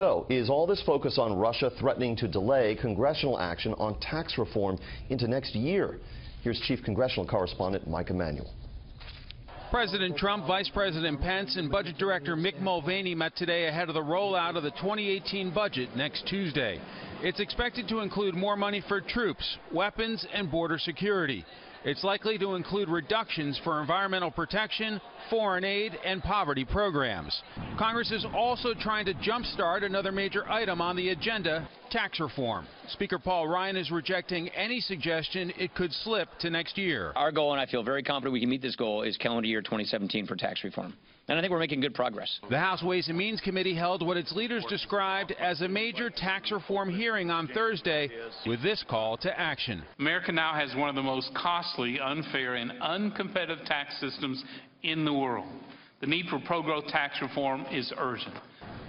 So, is all this focus on Russia threatening to delay congressional action on tax reform into next year? Here's Chief Congressional Correspondent Mike Emanuel. President Trump, Vice President Pence, and Budget Director Mick Mulvaney met today ahead of the rollout of the 2018 budget next Tuesday. It's expected to include more money for troops, weapons, and border security. It's likely to include reductions for environmental protection, foreign aid, and poverty programs. Congress is also trying to jumpstart another major item on the agenda, tax reform. Speaker Paul Ryan is rejecting any suggestion it could slip to next year. Our goal, and I feel very confident we can meet this goal, is calendar year 2017 for tax reform. And I think we're making good progress. The House Ways and Means Committee held what its leaders described as a major tax reform hearing on Thursday with this call to action. America now has one of the most costly, unfair, and uncompetitive tax systems in the world. The need for pro-growth tax reform is urgent.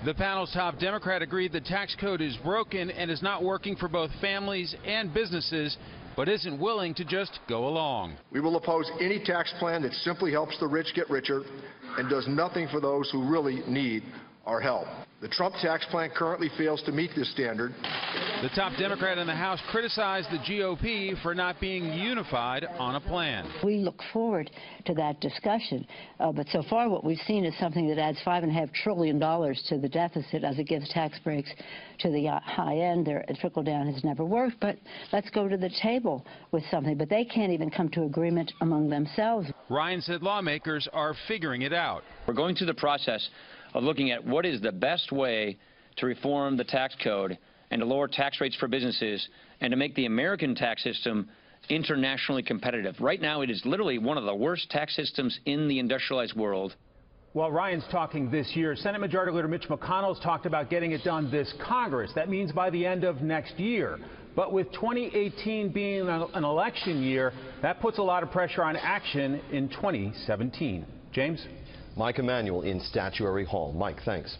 The panel's top Democrat agreed the tax code is broken and is not working for both families and businesses, but isn't willing to just go along. We will oppose any tax plan that simply helps the rich get richer and does nothing for those who really need our help. The Trump tax plan currently fails to meet this standard. The top Democrat in the House criticized the GOP for not being unified on a plan. We look forward to that discussion, but so far what we've seen is something that adds $5.5 trillion to the deficit as it gives tax breaks to the high end. Their trickle down has never worked, but let's go to the table with something. But they can't even come to agreement among themselves. Ryan said lawmakers are figuring it out. We're going through the process of looking at what is the best way to reform the tax code and to lower tax rates for businesses and to make the American tax system internationally competitive. Right now, it is literally one of the worst tax systems in the industrialized world. While Ryan's talking this year, Senate Majority Leader Mitch McConnell's talked about getting it done this Congress. That means by the end of next year. But with 2018 being an election year, that puts a lot of pressure on action in 2017. James? Mike Emanuel in Statuary Hall. Mike, thanks.